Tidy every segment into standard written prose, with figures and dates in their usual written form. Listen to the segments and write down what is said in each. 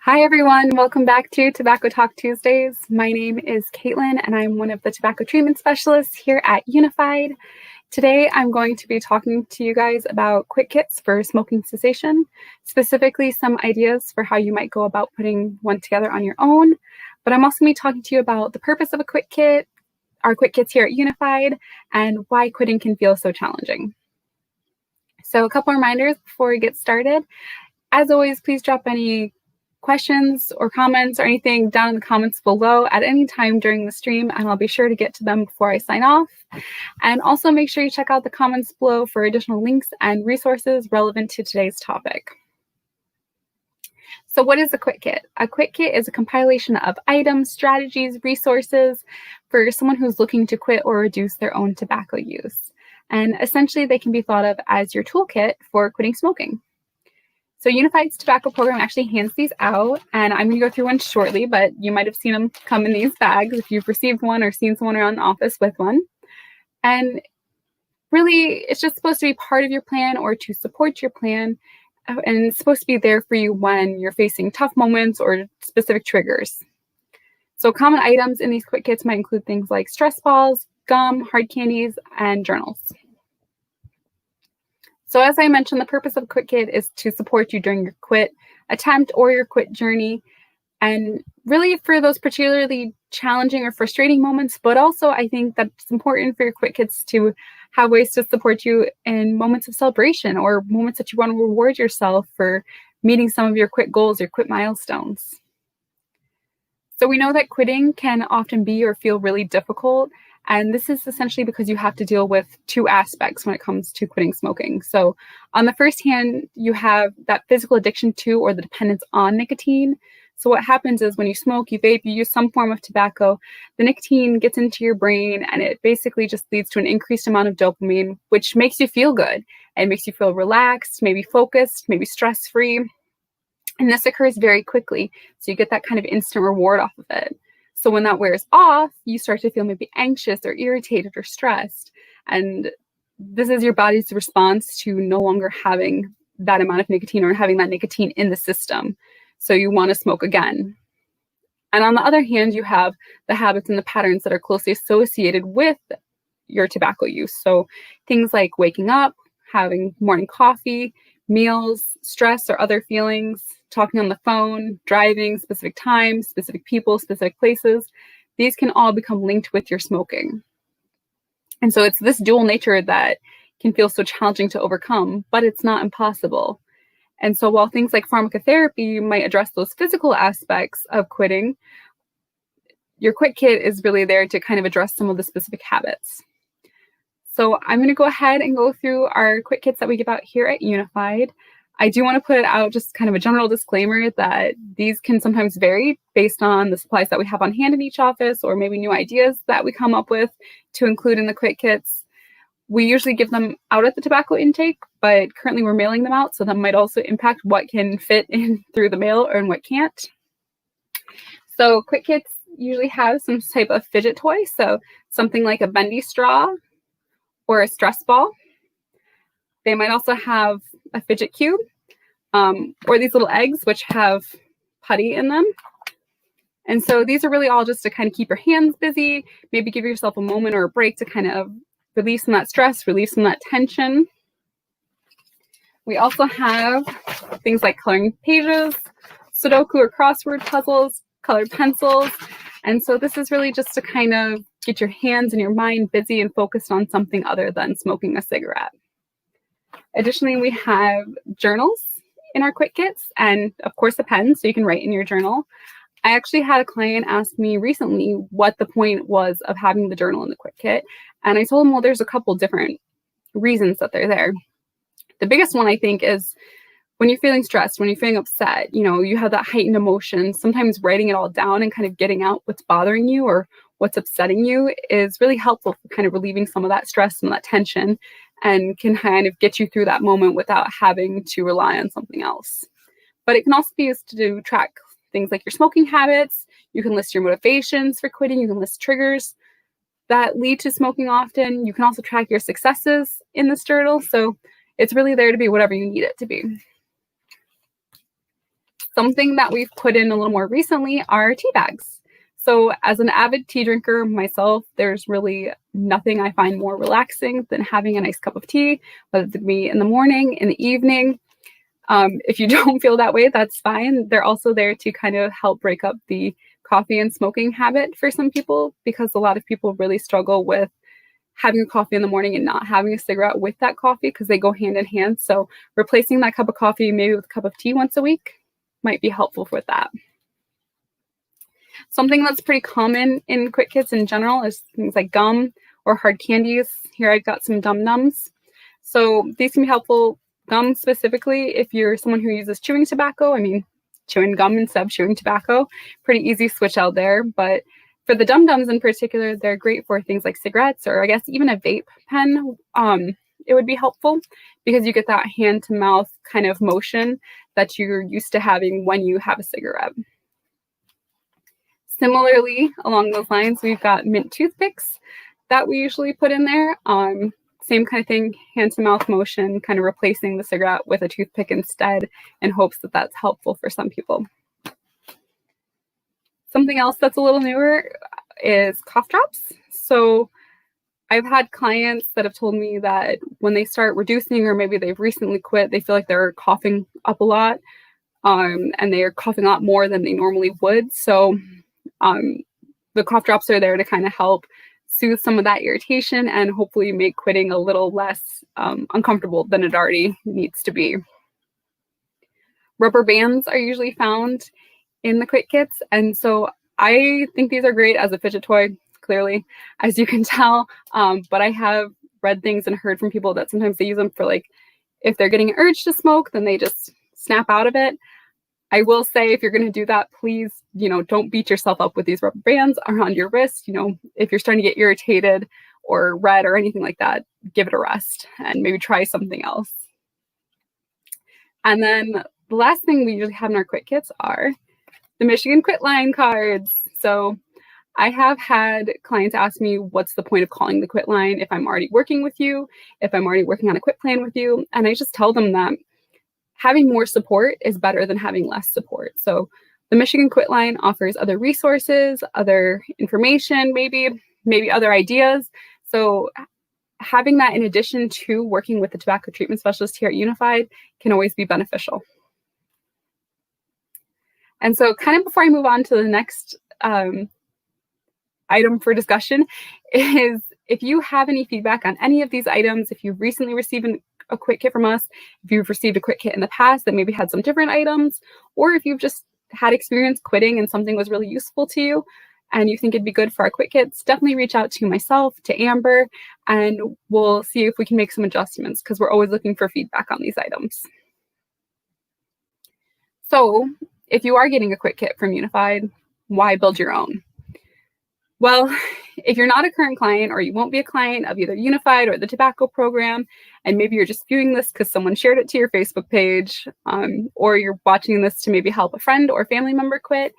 Hi everyone, welcome back to Tobacco Talk Tuesdays. My name is Caitlin and I'm one of the tobacco treatment specialists here at Unified. Today I'm going to be talking to you guys about quick kits for smoking cessation, specifically some ideas for how you might go about putting one together on your own. But I'm also going to be talking to you about the purpose of a quick kit, our quick kits here at Unified, and why quitting can feel so challenging. So a couple reminders before we get started. As always, please drop any questions or comments or anything down in the comments below at any time during the stream, and I'll be sure to get to them before I sign off. And also make sure you check out the comments below for additional links and resources relevant to today's topic. So what is a quick kit? A quick kit is a compilation of items, strategies, resources for someone who's looking to quit or reduce their own tobacco use. And essentially they can be thought of as your toolkit for quitting smoking. So Unified's tobacco program actually hands these out, and I'm going to go through one shortly, but you might have seen them come in these bags if you've received one or seen someone around the office with one. And really, it's just supposed to be part of your plan or to support your plan, and it's supposed to be there for you when you're facing tough moments or specific triggers. So common items in these quick kits might include things like stress balls, gum, hard candies, and journals. So as I mentioned, the purpose of a quick kit is to support you during your quit attempt or your quit journey, and really for those particularly challenging or frustrating moments, but also I think that it's important for your quick kits to have ways to support you in moments of celebration or moments that you want to reward yourself for meeting some of your quit goals or quit milestones. So we know that quitting can often be or feel really difficult. And this is essentially because you have to deal with two aspects when it comes to quitting smoking. So on the first hand, you have that physical addiction to or the dependence on nicotine. So what happens is when you smoke, you vape, you use some form of tobacco, the nicotine gets into your brain and it basically just leads to an increased amount of dopamine, which makes you feel good and makes you feel relaxed, maybe focused, maybe stress-free. And this occurs very quickly. So you get that kind of instant reward off of it. So when that wears off, you start to feel maybe anxious or irritated or stressed. And this is your body's response to no longer having that amount of nicotine or having that nicotine in the system. So you want to smoke again. And on the other hand, you have the habits and the patterns that are closely associated with your tobacco use. So things like waking up, having morning coffee, meals, stress or other feelings, talking on the phone, driving, specific times, specific people, specific places. These can all become linked with your smoking. And so it's this dual nature that can feel so challenging to overcome, but it's not impossible. And so while things like pharmacotherapy might address those physical aspects of quitting, your quit kit is really there to kind of address some of the specific habits. So I'm going to go ahead and go through our quick kits that we give out here at Unified. I do want to put out just kind of a general disclaimer that these can sometimes vary based on the supplies that we have on hand in each office or maybe new ideas that we come up with to include in the quick kits. We usually give them out at the tobacco intake, but currently we're mailing them out, so that might also impact what can fit in through the mail and what can't. So quick kits usually have some type of fidget toy, so something like a bendy straw or a stress ball. They might also have a fidget cube or these little eggs which have putty in them. And so these are really all just to kind of keep your hands busy, maybe give yourself a moment or a break to kind of release some of that stress, release some of that tension. We also have things like coloring pages, Sudoku or crossword puzzles, colored pencils. And so this is really just to kind of get your hands and your mind busy and focused on something other than smoking a cigarette. Additionally, we have journals in our quick kits and of course a pen so you can write in your journal. I actually had a client ask me recently what the point was of having the journal in the quick kit. And I told him, well, there's a couple different reasons that they're there. The biggest one I think is when you're feeling stressed, when you're feeling upset, you have that heightened emotion, sometimes writing it all down and kind of getting out what's bothering you or what's upsetting you is really helpful for kind of relieving some of that stress, some of that tension, and can kind of get you through that moment without having to rely on something else. But it can also be used to track things like your smoking habits. You can list your motivations for quitting. You can list triggers that lead to smoking often. You can also track your successes in this journal. So it's really there to be whatever you need it to be. Something that we've put in a little more recently are tea bags. So as an avid tea drinker myself, there's really nothing I find more relaxing than having a nice cup of tea, whether it be in the morning, in the evening. If you don't feel that way, that's fine. They're also there to kind of help break up the coffee and smoking habit for some people, because a lot of people really struggle with having a coffee in the morning and not having a cigarette with that coffee because they go hand in hand. So replacing that cup of coffee maybe with a cup of tea once a week might be helpful with that. Something that's pretty common in Quick Kits in general is things like gum or hard candies. Here I've got some Dum Dums. So these can be helpful. Gum specifically, if you're someone who uses chewing tobacco, chewing gum instead of chewing tobacco, pretty easy switch out there. But for the Dum Dums in particular, they're great for things like cigarettes, or I guess even a vape pen. It would be helpful because you get that hand to mouth kind of motion that you're used to having when you have a cigarette. Similarly, along those lines, we've got mint toothpicks that we usually put in there. Same kind of thing, hand to mouth motion, kind of replacing the cigarette with a toothpick instead, in hopes that that's helpful for some people. Something else that's a little newer is cough drops. So I've had clients that have told me that when they start reducing, or maybe they've recently quit, they feel like they're coughing up a lot, and they are coughing a lot more than they normally would. So the cough drops are there to kind of help soothe some of that irritation and hopefully make quitting a little less uncomfortable than it already needs to be. Rubber bands are usually found in the Quick Kits, and so I think these are great as a fidget toy, clearly, as you can tell, but I have read things and heard from people that sometimes they use them for, like, if they're getting an urge to smoke, then they just snap out of it. I will say, if you're going to do that, please, don't beat yourself up with these rubber bands around your wrist. If you're starting to get irritated or red or anything like that, give it a rest and maybe try something else. And then the last thing we usually have in our Quick Kits are the Michigan Quit Line cards. So I have had clients ask me, what's the point of calling the Quit Line if I'm already working with you, if I'm already working on a quit plan with you? And I just tell them that having more support is better than having less support. So the Michigan Quit Line offers other resources, other information, maybe other ideas. So having that in addition to working with the tobacco treatment specialist here at Unified can always be beneficial. And so kind of before I move on to the next item for discussion is, if you have any feedback on any of these items, if you've recently received a Quick Kit from us, if you've received a Quick Kit in the past that maybe had some different items, or if you've just had experience quitting and something was really useful to you and you think it'd be good for our Quick Kits, definitely reach out to myself, to Amber, and we'll see if we can make some adjustments, because we're always looking for feedback on these items. So if you are getting a Quick Kit from Unified, why build your own? Well, if you're not a current client, or you won't be a client of either Unified or the tobacco program, and maybe you're just viewing this because someone shared it to your Facebook page, or you're watching this to maybe help a friend or family member quit,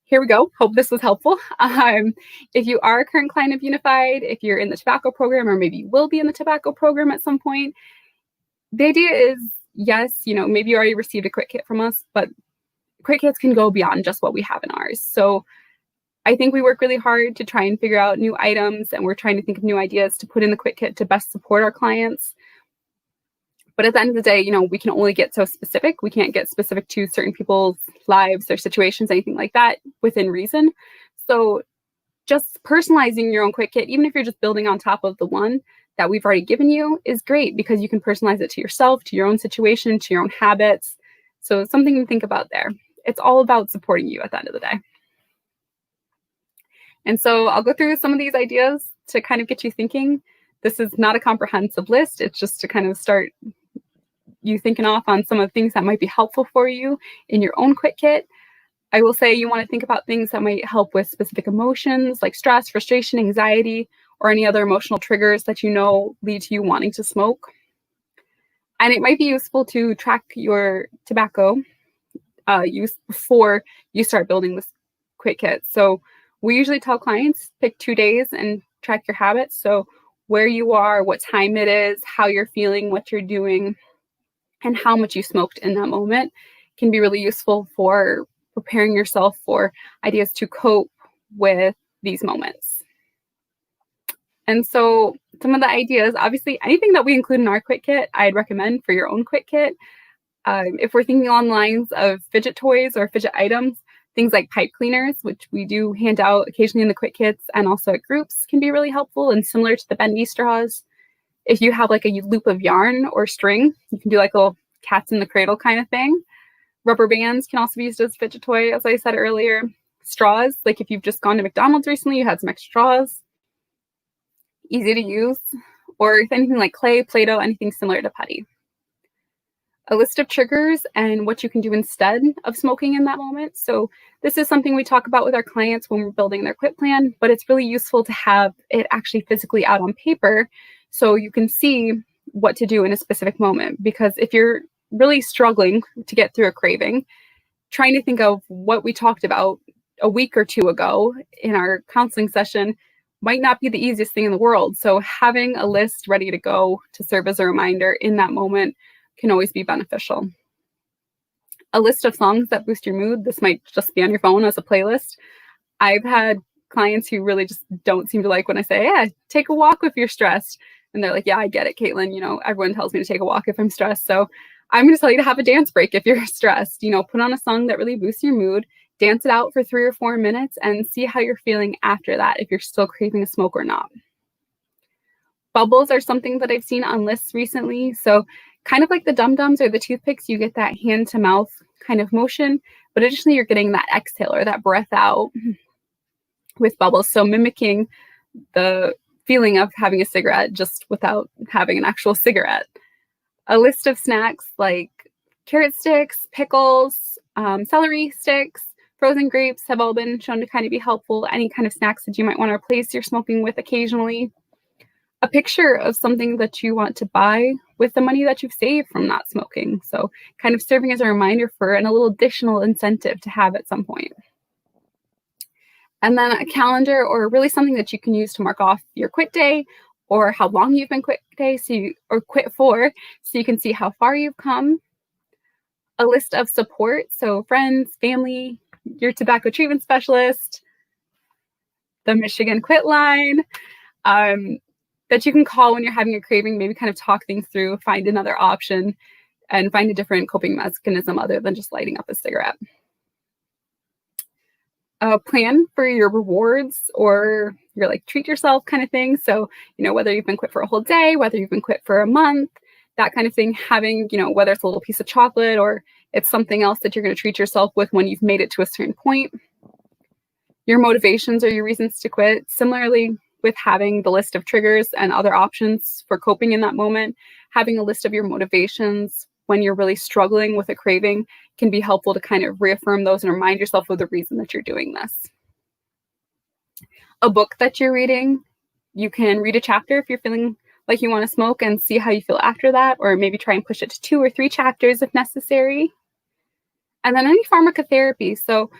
here we go. Hope this was helpful. If you are a current client of Unified, if you're in the tobacco program, or maybe you will be in the tobacco program at some point, the idea is, yes, maybe you already received a Quick Kit from us, but Quick Kits can go beyond just what we have in ours. So I think we work really hard to try and figure out new items, and we're trying to think of new ideas to put in the Quick Kit to best support our clients. But at the end of the day, we can only get so specific. We can't get specific to certain people's lives or situations, anything like that, within reason. So just personalizing your own Quick Kit, even if you're just building on top of the one that we've already given you, is great, because you can personalize it to yourself, to your own situation, to your own habits. So something to think about there. It's all about supporting you at the end of the day. And so I'll go through some of these ideas to kind of get you thinking. This is not a comprehensive list. It's just to kind of start you thinking off on some of the things that might be helpful for you in your own Quick Kit. I will say you want to think about things that might help with specific emotions like stress, frustration, anxiety, or any other emotional triggers that lead to you wanting to smoke. And it might be useful to track your tobacco use before you start building this Quick Kit. So we usually tell clients, pick 2 days and track your habits. So where you are, what time it is, how you're feeling, what you're doing, and how much you smoked in that moment can be really useful for preparing yourself for ideas to cope with these moments. And so some of the ideas, obviously anything that we include in our Quit Kit, I'd recommend for your own Quit Kit. If we're thinking along the lines of fidget toys or fidget items, things like pipe cleaners, which we do hand out occasionally in the Quit Kits and also at groups, can be really helpful and similar to the bendy straws. If you have like a loop of yarn or string, you can do like a little cats in the cradle kind of thing. Rubber bands can also be used as a fidget toy, as I said earlier. Straws, like if you've just gone to McDonald's recently, you had some extra straws. Easy to use. Or if anything like clay, Play-Doh, anything similar to putty. A list of triggers and what you can do instead of smoking in that moment. So this is something we talk about with our clients when we're building their quit plan, but it's really useful to have it actually physically out on paper so you can see what to do in a specific moment. Because if you're really struggling to get through a craving, trying to think of what we talked about a week or two ago in our counseling session might not be the easiest thing in the world. So having a list ready to go to serve as a reminder in that moment can always be beneficial. A list of songs that boost your mood. This might just be on your phone as a playlist. I've had clients who really just don't seem to like when I say, yeah, take a walk if you're stressed. And they're like, yeah, I get it, Caitlin. You know, everyone tells me to take a walk if I'm stressed. So I'm going to tell you to have a dance break if you're stressed. You know, put on a song that really boosts your mood, dance it out for 3 or 4 minutes, and see how you're feeling after that, if you're still craving a smoke or not. Bubbles are something that I've seen on lists recently. So kind of like the dum-dums or the toothpicks, you get that hand-to-mouth kind of motion, but additionally, you're getting that exhale or that breath out with bubbles. So mimicking the feeling of having a cigarette just without having an actual cigarette. A list of snacks like carrot sticks, pickles, celery sticks, frozen grapes have all been shown to kind of be helpful. Any kind of snacks that you might want to replace your smoking with occasionally. A picture of something that you want to buy with the money that you've saved from not smoking. So kind of serving as a reminder for and a little additional incentive to have at some point. And then a calendar or really something that you can use to mark off your quit day or how long you've been quit day or quit for, so you can see how far you've come. A list of support, so friends, family, your tobacco treatment specialist, the Michigan Quit line, that you can call when you're having a craving, maybe kind of talk things through, find another option, and find a different coping mechanism other than just lighting up a cigarette. A plan for your rewards or your like treat yourself kind of thing. So, you know, whether you've been quit for a whole day, whether you've been quit for a month, that kind of thing, having, you know, whether it's a little piece of chocolate or it's something else that you're going to treat yourself with when you've made it to a certain point. Your motivations or your reasons to quit. Similarly, with having the list of triggers and other options for coping in that moment, having a list of your motivations when you're really struggling with a craving can be helpful to kind of reaffirm those and remind yourself of the reason that you're doing this. A book that you're reading, you can read a chapter if you're feeling like you want to smoke and see how you feel after that, or maybe try and push it to 2 or 3 chapters if necessary. And then any pharmacotherapy. So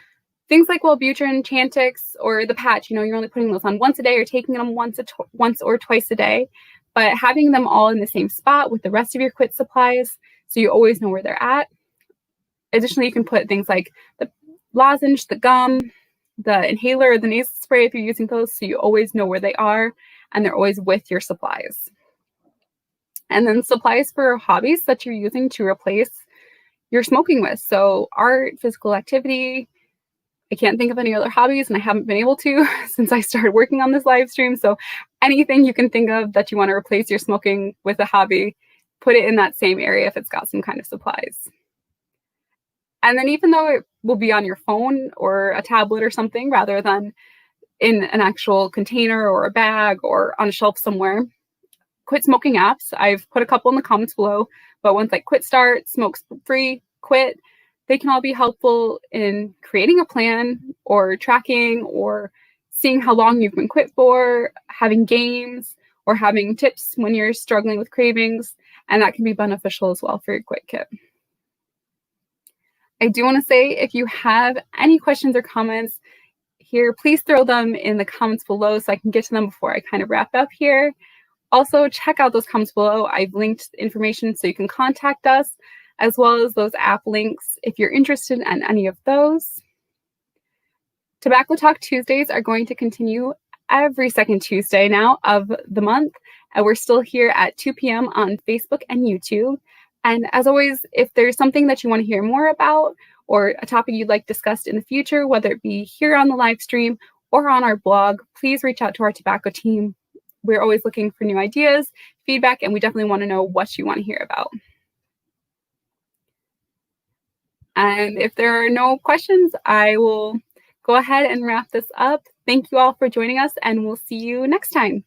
things like Wellbutrin, Chantix, or the patch, you know, you're only putting those on once a day or taking them once or twice a day, but having them all in the same spot with the rest of your quit supplies so you always know where they're at. Additionally, you can put things like the lozenge, the gum, the inhaler, or the nasal spray if you're using those, so you always know where they are and they're always with your supplies. And then supplies for hobbies that you're using to replace your smoking with. So art, physical activity. I can't think of any other hobbies, and I haven't been able to since I started working on this live stream. So anything you can think of that you want to replace your smoking with a hobby, put it in that same area if it's got some kind of supplies. And then even though it will be on your phone or a tablet or something rather than in an actual container or a bag or on a shelf somewhere, quit smoking apps, I've put a couple in the comments below, but ones like Quit Start, Smoke Free, Quit, they can all be helpful in creating a plan or tracking or seeing how long you've been quit for, having games, or having tips when you're struggling with cravings, and that can be beneficial as well for your quit kit. I do want to say, if you have any questions or comments here, please throw them in the comments below so I can get to them before I kind of wrap up here. Also, check out those comments below. I've linked information so you can contact us. as well as those app links if you're interested in any of those. Tobacco Talk Tuesdays are going to continue every second Tuesday now of the month, and we're still here at 2 p.m. on Facebook and YouTube. And as always, if there's something that you want to hear more about or a topic you'd like discussed in the future, whether it be here on the live stream or on our blog, please reach out to our tobacco team. We're always looking for new ideas, feedback, and we definitely want to know what you want to hear about. And if there are no questions, I will go ahead and wrap this up. Thank you all for joining us, and we'll see you next time.